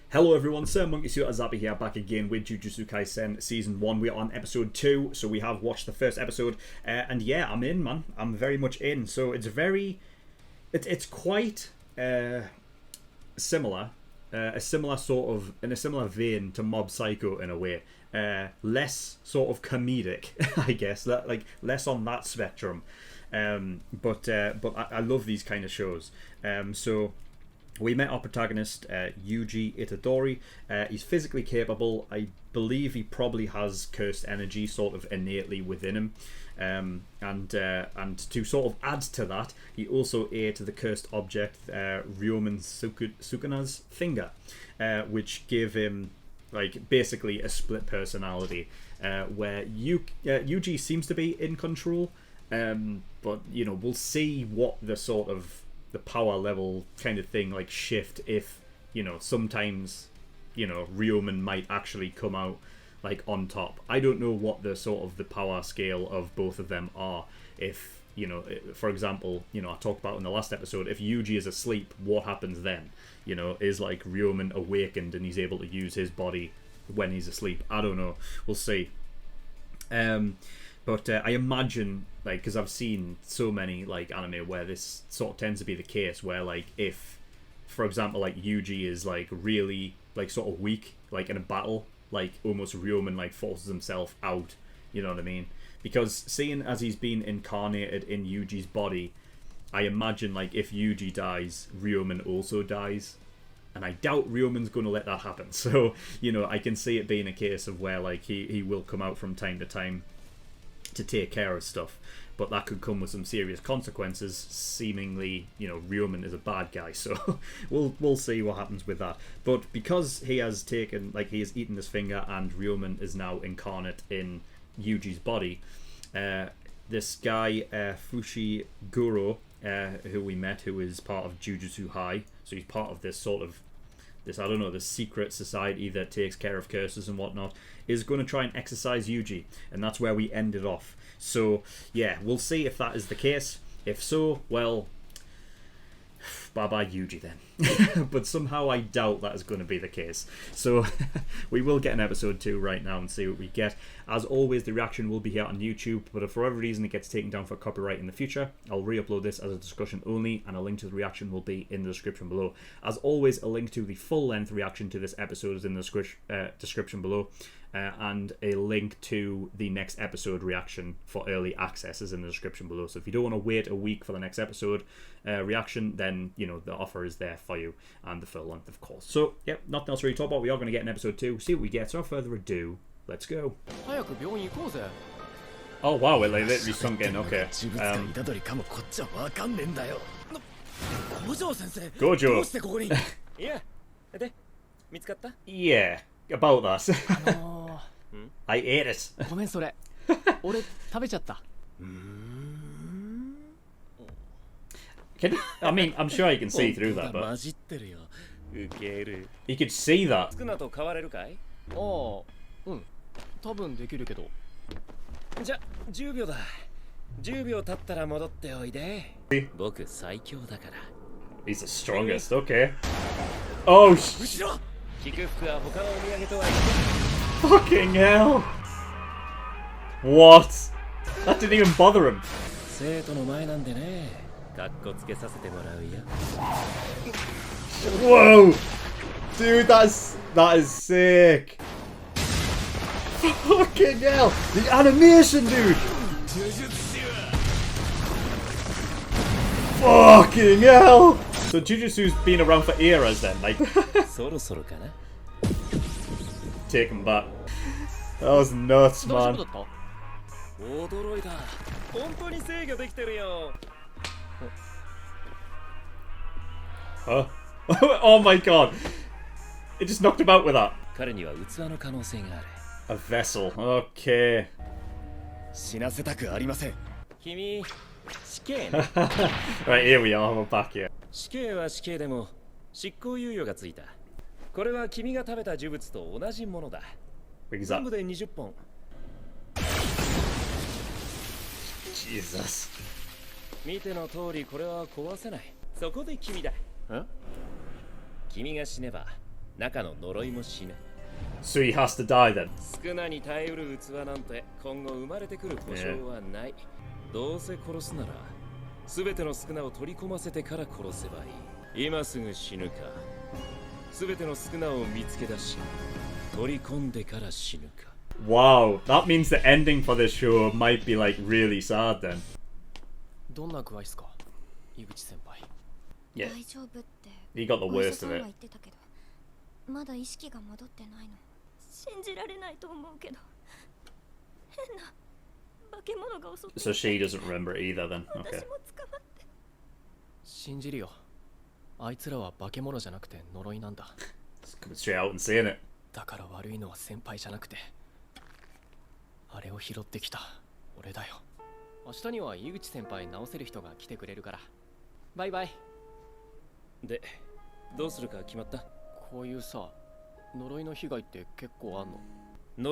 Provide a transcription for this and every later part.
Hello everyone, SirMonkeySuit Azabi here, back again with Jujutsu Kaisen Season 1. We're on Episode 2, so we have watched the first episode, and yeah, I'm in, man. I'm very much in. So it's quite similar, a similar sort of, in a similar vein to Mob Psycho in a way. Less sort of comedic, I guess, like less on that spectrum. But I love these kind of shows. So we met our protagonist, Yuji Itadori. He's physically capable. I believe he probably has cursed energy sort of innately within him. And to sort of add to that, he also ate the cursed object, Ryomen Sukuna's finger, which gave him like basically a split personality, where Yuji seems to be in control. But you know, we'll see what the sort of the power level kind of thing like shift if, you know, sometimes, you know, Ryomen might actually come out like on top. I don't know what the sort of the power scale of both of them are. If, you know, for example, you know, I talked about in the last episode, if Yuji is asleep, what happens then? You know, is like Ryomen awakened and he's able to use his body when he's asleep? I don't know. We'll see. But I imagine, like, because I've seen so many like anime where this sort of tends to be the case, where like if, for example, like Yuji is like really like sort of weak, like in a battle, like almost Ryomen like forces himself out. You know what I mean? Because seeing as he's been incarnated in Yuji's body, I imagine like if Yuji dies, Ryomen also dies. And I doubt Ryomen's going to let that happen. So, you know, I can see it being a case of where like he will come out from time to time to take care of stuff, but that could come with some serious consequences. Seemingly, you know, Ryomen is a bad guy, so we'll see what happens with that. But because he has taken, like, he has eaten this finger, and Ryomen is now incarnate in Yuji's body, this guy Fushiguro, who we met, who is part of Jujutsu High, so he's part of this sort of this, I don't know, this secret society that takes care of curses and whatnot, is going to try and exorcise Yuji, and that's where we ended off. So yeah, we'll see if that is the case. If so, well, bye-bye Yuji then. But somehow I doubt that is going to be the case. So we will get an episode 2 right now and see what we get. As always, the reaction will be here on YouTube, but if for whatever reason it gets taken down for copyright in the future, I'll re-upload this as a discussion only, and a link to the reaction will be in the description below. As always, a link to the full-length reaction to this episode is in the description below. And a link to the next episode reaction for early access is in the description below. So if you don't want to wait a week for the next episode reaction, then, you know, the offer is there for you, and the full length, of course. So, yep, nothing else to really talk about. We are going to get an episode 2, see what we get. So without further ado, let's go. Oh wow, it like literally sunk in. Okay. Gojo. Yeah, about that. I ate it. Can you, I mean, I'm sure you can see through that, but you could see that. He's the strongest, okay. Oh, fucking hell! What? That didn't even bother him. Whoa! Dude, that is sick. Fucking hell! The animation, dude! Fucking hell! So Jujutsu's been around for eras then, like. Take him back. That was nuts, man. Huh? Oh my god! It just knocked him out with that. A vessel. Okay. Right, here we are. We're back here. Exactly. Jesus. 見ての通りこれは壊せない。そこで君だ。君が死ねば中の呪いも死ぬ。 So he has to die then. 少なに耐えうる器なんて今後生まれてくる保証はない。どうせ殺すなら全ての少なを取り込ませてから殺せばいい。今すぐ死ぬか、全ての少なを見つけ出し取り込んでから死ぬか。 Wow, that means the ending for this show might be like really sad then. どんな具合っすか、井口先輩。 Yeah, 大丈夫って he got the お医者 worst さ of んは it. 言ってたけど、まだ意識が戻ってないの。信じられないと思うけど、変な化け物が襲って So she doesn't remember it either then. 私 Okay. も捕まって。信じるよ。あいつらは化け物じゃなくて呪いなんだ。 Just coming straight out and saying it. だから悪いのは先輩じゃなくて、あれを拾ってきた俺だよ。明日には井口先輩直せる人が来てくれるから。バイバイ。で、どうするか決まった？こういうさ、呪いの被害って結構あんの？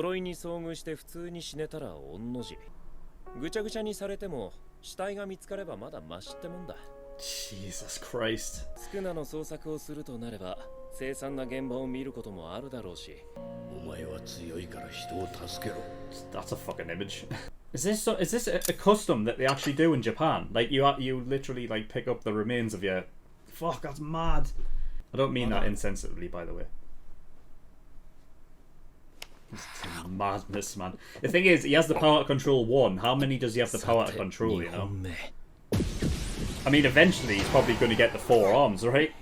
呪いに遭遇して普通に死ねたら御の字。ぐちゃぐちゃにされても死体が見つかればまだマシってもんだ。 Jesus Christ. スクナの捜索をするとなれば凄惨な現場を見ることもあるだろうし。お前は強いから人を助けろ。 That's a fucking image. Is this a custom that they actually do in Japan? Like you literally like pick up the remains of your. Fuck, that's mad. I don't mean that insensitively, by the way. It's madness, man. The thing is, he has the power to control one. How many does he have the power to control? You know. I mean, eventually he's probably going to get the 4 arms, right?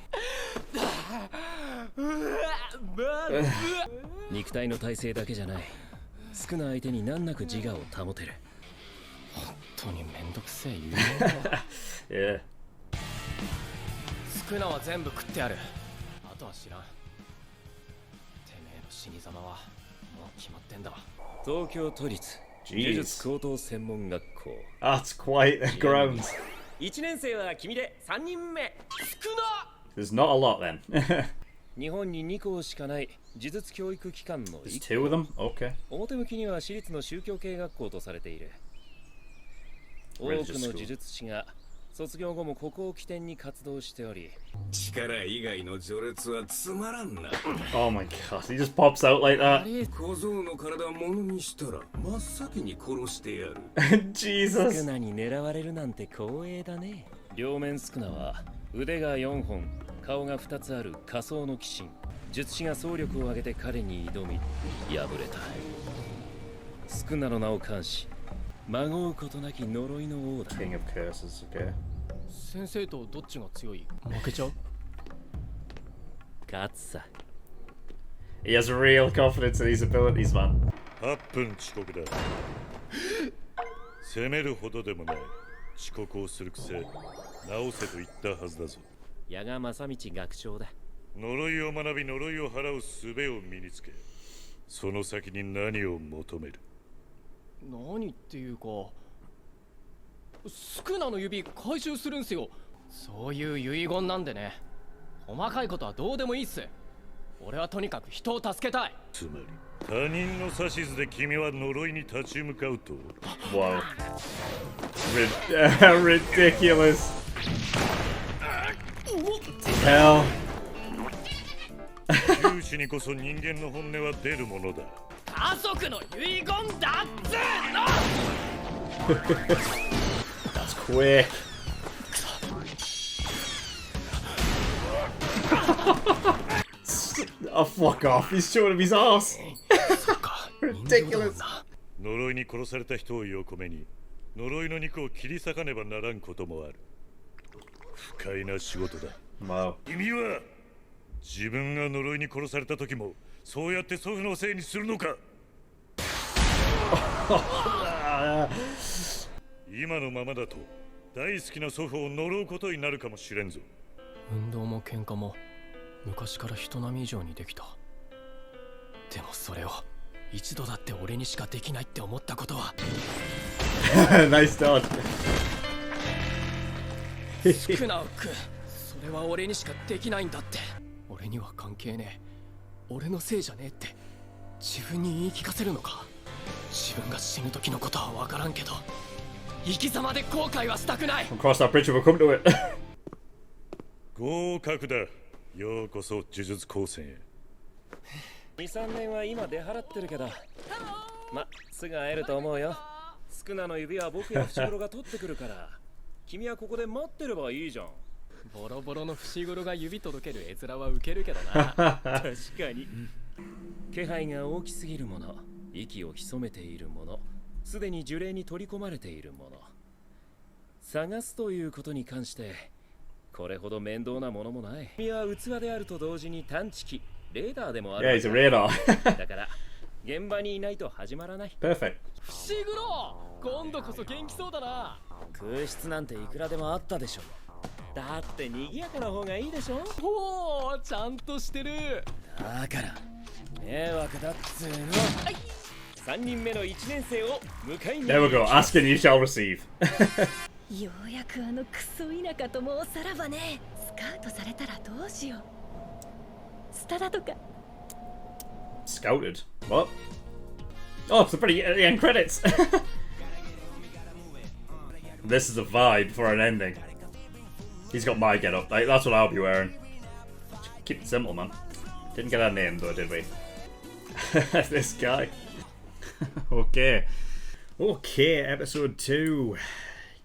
肉体の体勢だけじゃない。スクナ相手に難なく自我を保てる。本当にめんどくせえ言うな。 Yeah. スクナは全部食ってやる。あとは知らん。てめえの死に様はもう決まってんだわ。東京都立呪術高等専門学校。 That's quite the grounds. 1年生は君で3人目。スクナ There's not a lot then. 日本に2校しかない呪術教育機関の There's 一 2 of them? Okay. 表向きには私立の宗教系学校とされている。多くの呪術師が卒業後もここを起点に活動しており、力以外の序列はつまらんな。 Oh my god, he just pops out like that. 小僧の体を物にしたら真っ先に殺してやる。ス Jesus. クナに狙われるなんて光栄だね。両面スクナは腕が4本、顔が2つある仮想の鬼神。術師が総力を挙げて彼に挑み敗れた。スクナの名を冠し、まごうことなき呪いの王だ。 King of curses, okay. 先生とどっちが強い？負けちゃう？勝つさ。 He has real confidence in his abilities, man. 8分遅刻だ。責めるほどでもない。遅刻をするくせ直せと言ったはずだぞ。矢賀正道学長だ。呪いを学び呪いを払う術を身につけ、その先に何を求める？何っていうか、スクナの指回収するんすよ。そういう遺言なんでね。細かいことはどうでもいいっす。俺はとにかく人を助けたい。つまり他人の指図で君は呪いに立ち向かうと。 Wow. Ridiculous. Hell. 九死にこそ人間の本音は出るものだ。家族の遺言だっつーの。 That's quick. Oh, fuck off. He's showing him his ass. Ridiculous. 呪いに殺された人を横目に呪いの肉を切り裂かねばならんこともある。不快な仕事だ。 Wow. 君は自分が呪いに殺された時もそうやって祖父のせいにするのか？今のままだと大好きな祖父を呪うことになるかもしれんぞ。運動も喧嘩も昔から人並み以上にできた。でもそれを一度だって俺にしかできないって思ったことは。Nice dodge. スクナを食う。それは俺にしかできないんだって。俺には関係ねえ。俺のせいじゃねえって自分に言い聞かせるのか。自分が死ぬ時のことは分からんけど、生き様で後悔はしたくない。 We'll cross that bridge when we come to it. 合格だ。ようこそ呪術高専へ。2、3年は今出払ってるけど、ま、すぐ会えると思うよ。スクナの指は僕や伏黒が取ってくるから、君はここで待ってればいいじゃん。ボロボロの伏黒が指届ける絵面はウケるけどな。確かに。気配が大きすぎるもの、息を潜めているもの、すでに呪霊に取り込まれているもの、探すということに関してこれほど面倒なものもない。君は器であると同時に探知機、レーダーでもある。 Yeah, he's a radar. だから現場にいないと始まらない。 Perfect. 伏黒、今度こそ元気そうだな。空室なんていくらでもあったでしょ。だって賑やかな方がいいでしょ。おお、ちゃんとしてる。だから迷惑だっつうの。3人目の1年生を迎えに。 There we go. Ask and you shall receive. ようやくあのクソ田舎ともおさらばね。スカウトされたらどうしよう。スタダとか。 Scouted. What? Oh, it's a pretty the end credits. This is a vibe for an ending. He's got my get up. Like, that's what I'll be wearing. Keep it simple, man. Didn't get our name though, did we? This guy. Okay. Okay, episode 2.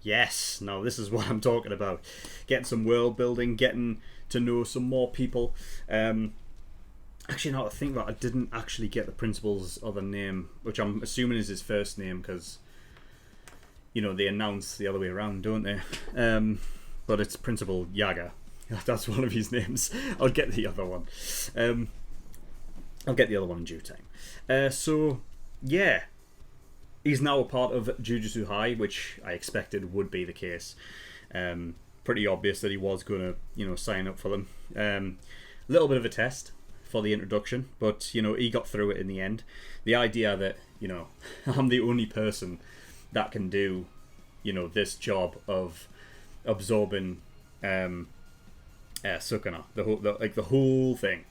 Yes, now this is what I'm talking about. Getting some world building, getting to know some more people. Actually, now I think that I didn't actually get the principal's other name, which I'm assuming is his first name, because, you know, they announce the other way around, don't they? But it's Principal Yaga. That's one of his names. I'll get the other one. I'll get the other one in due time. So, yeah. He's now a part of Jujutsu High, which I expected would be the case. Pretty obvious that he was going to, you know, sign up for them. Little bit of a test for the introduction, but, you know, he got through it in the end. The idea that, you know, I'm the only person that can do, you know, this job of absorbing Sukuna, the whole thing.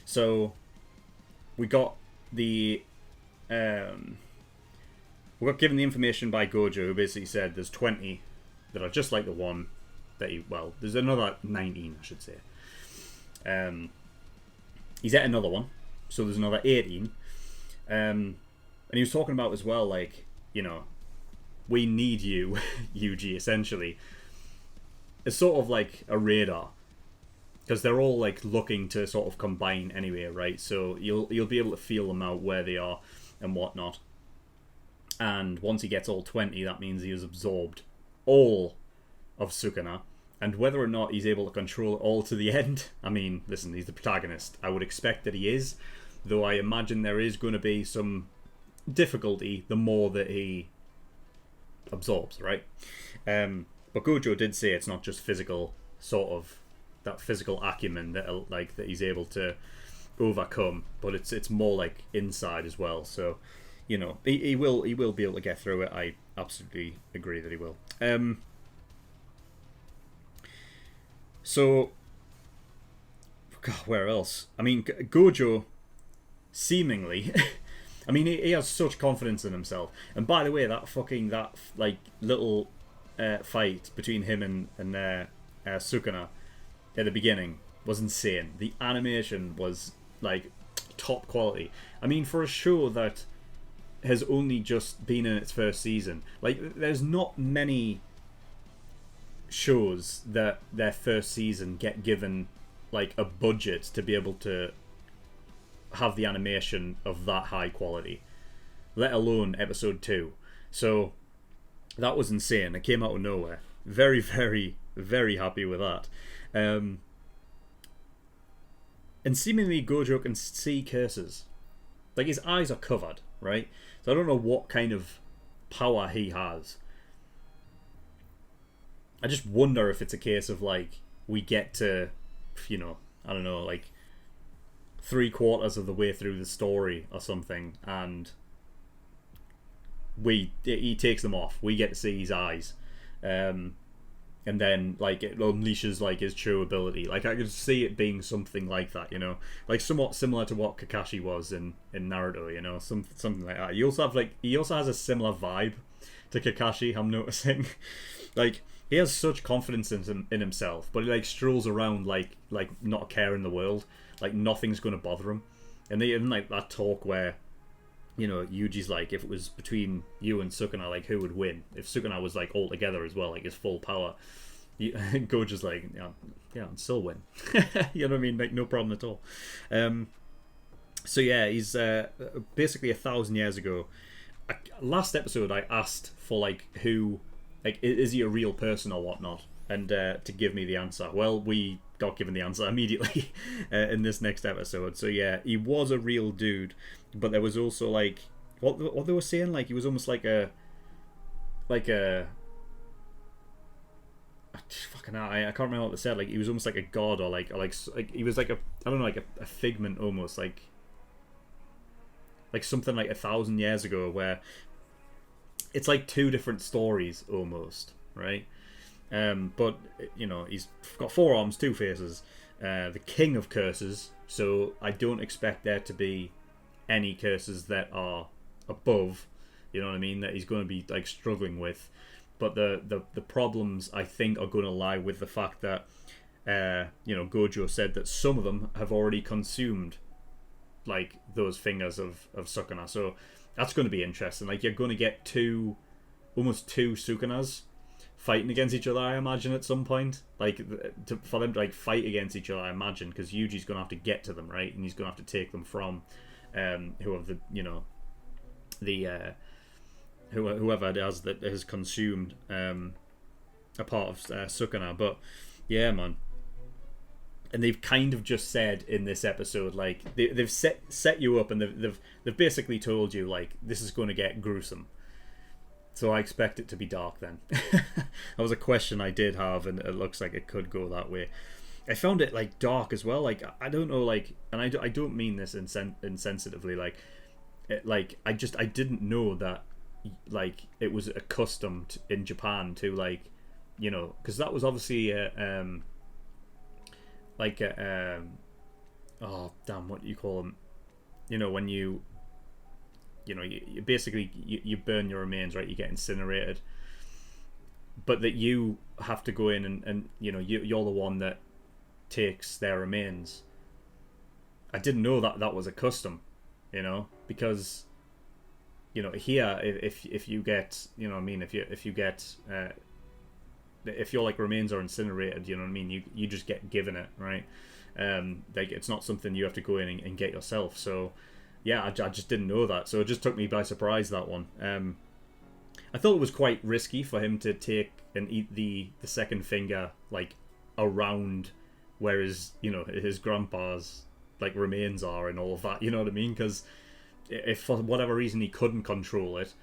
So we got the we got given the information by Gojo, who basically said there's 20 that are just like the one that he, well, there's another 19, I should say. He's at another one, so there's another 18. And he was talking about as well, like, you know, we need you, Yuji, essentially. It's sort of like a radar, because they're all like looking to sort of combine anyway, right? So you'll be able to feel them out where they are and whatnot. And once he gets all 20, that means he has absorbed all of Sukuna. And whether or not he's able to control it all to the end, I mean, listen, he's the protagonist. I would expect that he is, though I imagine there is going to be some difficulty the more that he absorbs, right? But Gojo did say it's not just physical, sort of that physical acumen that he's able to overcome, but it's more like inside as well. So, you know, he will be able to get through it. I absolutely agree that he will. So, God, where else? I mean, Gojo, seemingly, I mean, he has such confidence in himself. And by the way, that little fight between him and Sukuna at the beginning was insane. The animation was like top quality. I mean, for a show that has only just been in its first season, like, there's not many shows that their first season get given like a budget to be able to have the animation of that high quality, let alone episode 2. So that was insane. It came out of nowhere. Very, very, very happy with that. And seemingly Gojo can see curses. Like, his eyes are covered, right? So I don't know what kind of power he has. I just wonder if it's a case of, like, we get to, you know, I don't know, like 3/4 of the way through the story or something, and he takes them off. We get to see his eyes, and then, like, it unleashes, like, his true ability. Like, I could see it being something like that, you know, like somewhat similar to what Kakashi was in Naruto, you know, something like that. He also has a similar vibe to Kakashi, I'm noticing. Like, he has such confidence in himself, but he, like, strolls around like not a care in the world. Like, nothing's going to bother him. And they even like that talk where, you know, Yuji's like, if it was between you and Sukuna, like, who would win? If Sukuna was like all together as well, like his full power, Gojo's like, yeah, I'd still win. You know what I mean? Like, no problem at all. So yeah, he's basically 1,000 years ago. Last episode, I asked for like who, like, is he a real person or whatnot, and to give me the answer. Well, we got given the answer immediately in this next episode. So yeah, he was a real dude, but there was also like what they were saying, like he was almost like a fucking hell, I can't remember what they said. Like he was almost like a god, or like he was like a, I don't know, like a figment almost, like something like 1,000 years ago, where it's like two different stories almost, right? But you know, he's got 4 arms, 2 faces, the king of curses. So I don't expect there to be any curses that are above, you know what I mean, that he's going to be like struggling with. But the problems, I think, are going to lie with the fact that you know, Gojo said that some of them have already consumed like those fingers of Sukuna. So that's going to be interesting. Like, you're going to get almost two Sukunas fighting against each other, I imagine, at some point. Like, for them to like fight against each other, I imagine, because Yuji's going to have to get to them, right? And he's going to have to take them from whoever it is that has consumed a part of Sukuna. But yeah, man. And they've kind of just said in this episode, like, they've set you up, and they've basically told you, like, this is going to get gruesome. So I expect it to be dark then. That was a question I did have, and it looks like it could go that way. I found it like dark as well. Like, I don't know, like, and I don't mean this insensitively. Like, I didn't know that, like, it was accustomed in Japan to, like, you know, because that was obviously oh damn, what do you call them? You know, when you basically you burn your remains, right? You get incinerated, but that you have to go in and you know, you're the one that takes their remains. I didn't know that was a custom, you know, because, you know, here if you get, you know what I mean, if you get if your like remains are incinerated, you know what I mean, you just get given it, right? Like, it's not something you have to go in and get yourself. So yeah, I just didn't know that, so it just took me by surprise, that one. I thought it was quite risky for him to take and eat the second finger like around where his grandpa's like remains are and all of that, you know what I mean? Because if for whatever reason he couldn't control it,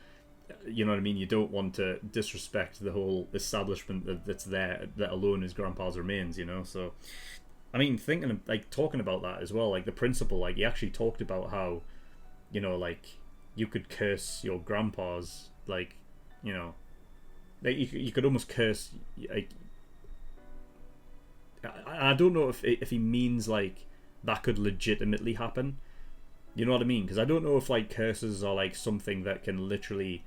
you know what I mean, you don't want to disrespect the whole establishment that's there, that alone his grandpa's remains, you know. So I mean, thinking of, like, talking about that as well, like the principal, like, he actually talked about how, you know, like, you could curse your grandpa's, like, you know, like you could almost curse, like, I don't know if he means like that could legitimately happen, you know what I mean? Because I don't know if like curses are like something that can literally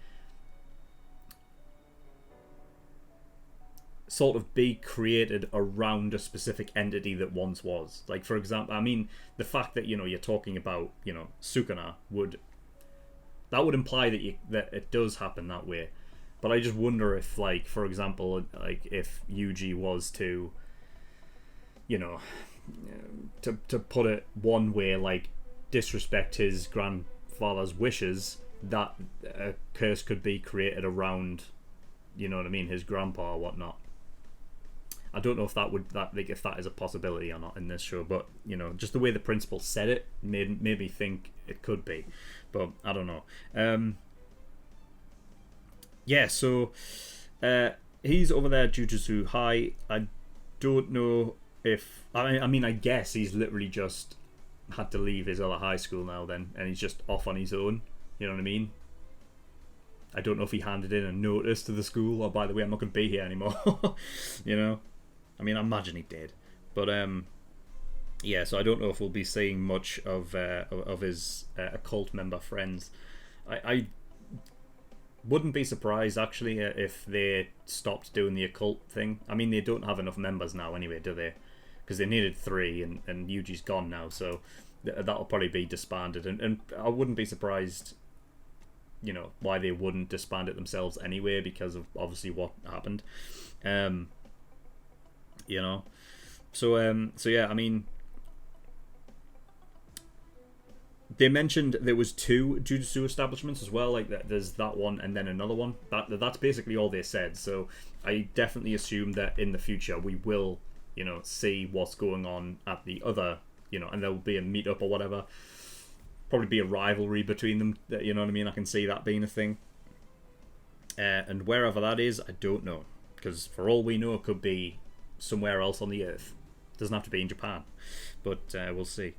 sort of be created around a specific entity that once was. Like, for example, I mean, the fact that, you know, you're talking about, you know, Sukuna would imply that it does happen that way. But I just wonder if, like, for example, like if Yuji was to, you know, to put it one way, like, disrespect his grandfather's wishes, that a curse could be created around, you know what I mean, his grandpa or whatnot. I don't know if if that is a possibility or not in this show, but, you know, just the way the principal said it made me think it could be, but I don't know. Yeah, so he's over there at Jujutsu High. I don't know if I mean I guess he's literally just had to leave his other high school now then, and he's just off on his own, you know what I mean? I don't know if he handed in a notice to the school, or, by the way, I'm not going to be here anymore. You know, I mean, I imagine he did, but yeah. So I don't know if we'll be seeing much of his occult member friends. I wouldn't be surprised actually if they stopped doing the occult thing. I mean, they don't have enough members now anyway, do they? Because they needed 3, and Yuji's gone now, so that'll probably be disbanded, and I wouldn't be surprised, why they wouldn't disband it themselves anyway, because of obviously what happened. So yeah, I mean, they mentioned there was 2 Jujutsu establishments as well. Like there's that one and then another one. That's basically all they said. So I definitely assume that in the future we will, see what's going on at the other, and there will be a meetup or whatever. Probably be a rivalry between them. You know what I mean? I can see that being a thing. And wherever that is, I don't know, because for all we know, it could be somewhere else on the earth. It doesn't have to be in Japan, but we'll see.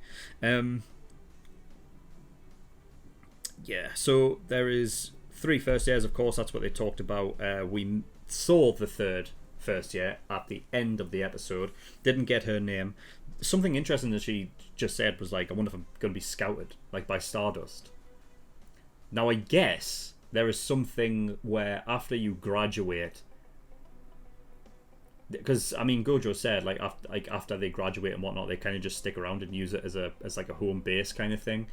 Yeah, so there is 3 first years, of course, that's what they talked about. We saw the 3rd first year at the end of the episode. Didn't get her name. Something interesting that she just said was like, I wonder if I'm going to be scouted, like by Stardust. Now, I guess there is something where after you graduate, because I mean, Gojo said after they graduate and whatnot, they kind of just stick around and use it as like a home base kind of thing.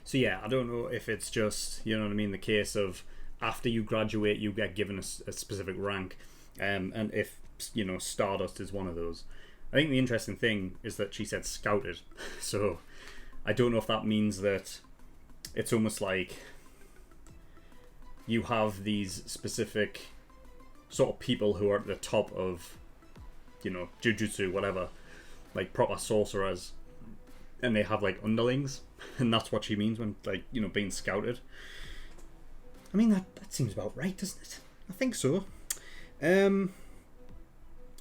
So yeah, I don't know if it's just, the case of after you graduate you get given a specific rank, and if Stardust is one of those. I think the interesting thing is that she said scouted, so I don't know if that means that it's almost like you have these specific sort of people who are at the top of, Jujutsu, whatever, like proper sorcerers, and they have like underlings, and that's what she means when being scouted. I mean, that seems about right, doesn't it? I think so.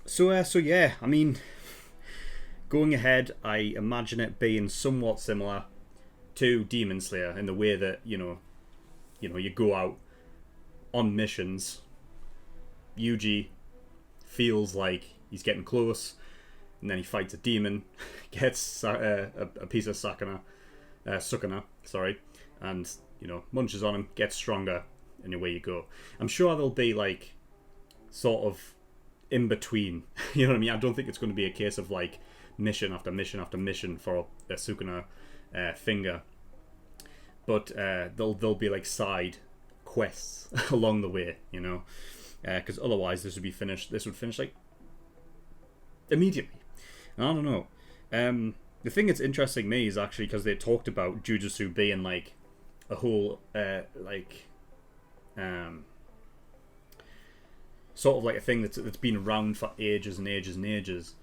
So yeah, I mean, going ahead, I imagine it being somewhat similar to Demon Slayer in the way that you go out on missions. Yuji feels like he's getting close, and then he fights a demon, gets a piece of Sukuna, and munches on him, gets stronger, and away you go. I'm sure there'll be like sort of in between. You know what I mean? I don't think it's going to be a case of like mission after mission after mission for a Sukuna finger, but there'll be like side quests along the way, because otherwise this would finish like immediately. I don't know. The thing that's interesting me is actually because they talked about Jujutsu being like a whole sort of like a thing that's been around for ages and ages and ages,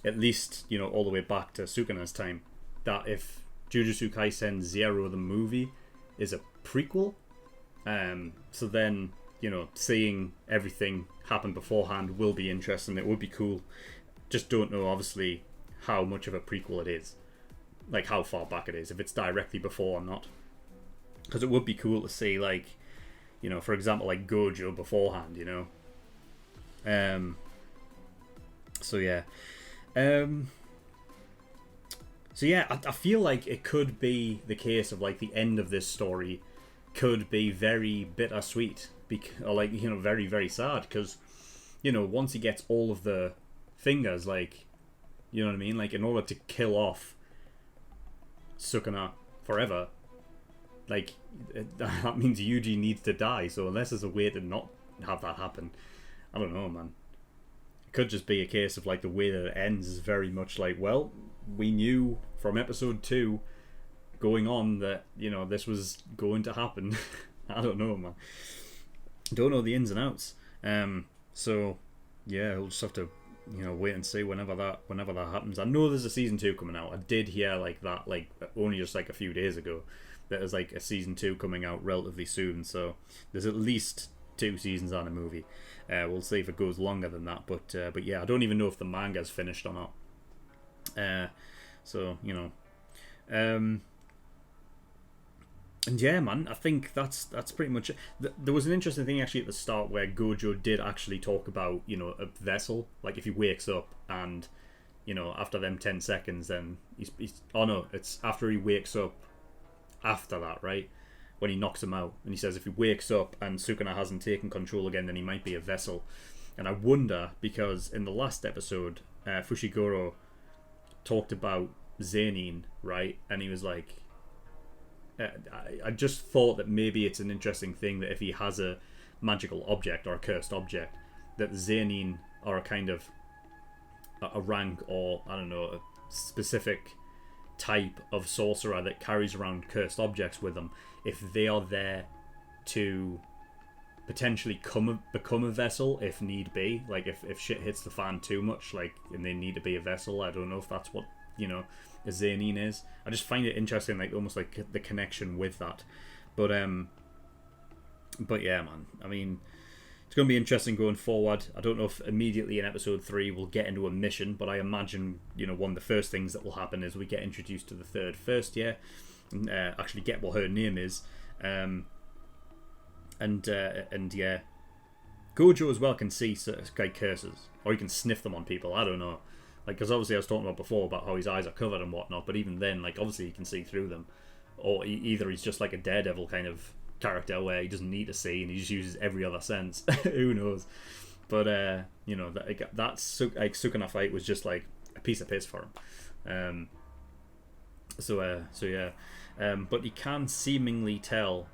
at least all the way back to Sukuna's time. That if Jujutsu Kaisen 0 the movie is a prequel, so then seeing everything happen beforehand will be interesting. It would be cool. Just don't know obviously how much of a prequel it is, like how far back it is, if it's directly before or not, because it would be cool to see like for example like Gojo beforehand. So yeah, I feel like it could be the case of like the end of this story could be very bittersweet, or like very very sad, because once he gets all of the fingers, like you know what I mean, like in order to kill off Sukuna forever, like that means Yuji needs to die. So unless there's a way to not have that happen, I don't know, man. It could just be a case of like the way that it ends is very much like, well, we knew from episode 2 going on that this was going to happen. I don't know, man. Don't know the ins and outs. So yeah, we'll just have to wait and see whenever that happens. I know there's a season 2 coming out. I did hear like that like only just like a few days ago that there's like a season 2 coming out relatively soon. So there's at least 2 seasons on a movie. We'll see if it goes longer than that. But yeah, I don't even know if the manga's finished or not. So and yeah, man, I think that's pretty much it. There was an interesting thing actually at the start where Gojo did actually talk about a vessel, like if he wakes up and after them 10 seconds then he's oh no, it's after he wakes up after that, right, when he knocks him out, and he says if he wakes up and Sukuna hasn't taken control again, then he might be a vessel. And I wonder, because in the last episode Fushiguro talked about Zen'in, right? And he was like, I just thought that maybe it's an interesting thing that if he has a magical object or a cursed object, that Zen'in are a kind of a rank, or I don't know, a specific type of sorcerer that carries around cursed objects with them. If they are there to potentially become a vessel if need be, like if shit hits the fan too much, like, and they need to be a vessel. I don't know if that's what, you know, a Zen'in is. I just find it interesting, like almost like the connection with that. But yeah, man, I mean, it's going to be interesting going forward. I don't know if immediately in episode 3 we'll get into a mission, but I imagine, you know, one of the first things that will happen is we get introduced to the third first year, and actually get what her name is. And yeah, Gojo as well can see like curses, or he can sniff them on people. I don't know, like, because obviously I was talking about before about how his eyes are covered and whatnot, but even then, like, obviously he can see through them, or either he's just like a Daredevil kind of character where he doesn't need to see and he just uses every other sense. Who knows? But you know, that like Sukuna fight was just like a piece of piss for him. So yeah, but he can seemingly tell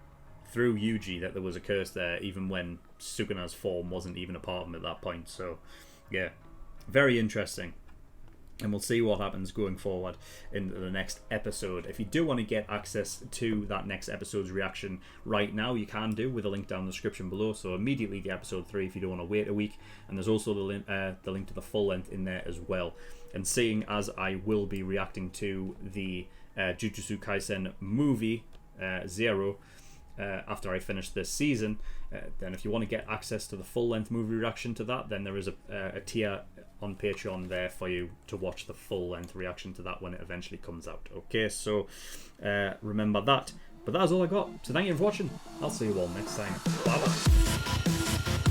through Yuji that there was a curse there, even when Sukuna's form wasn't even a part of him at that point. So yeah, very interesting. And we'll see what happens going forward in the next episode. If you do want to get access to that next episode's reaction right now, you can do with a link down in the description below. So immediately the episode 3 if you don't want to wait a week. And there's also the link to the full length in there as well. And seeing as I will be reacting to the Jujutsu Kaisen movie, Zero, after I finish this season, then if you want to get access to the full-length movie reaction to that, then there is a tier on Patreon there for you to watch the full-length reaction to that when it eventually comes out. Okay, so remember that. But that is all I got. So thank you for watching. I'll see you all next time. Bye bye.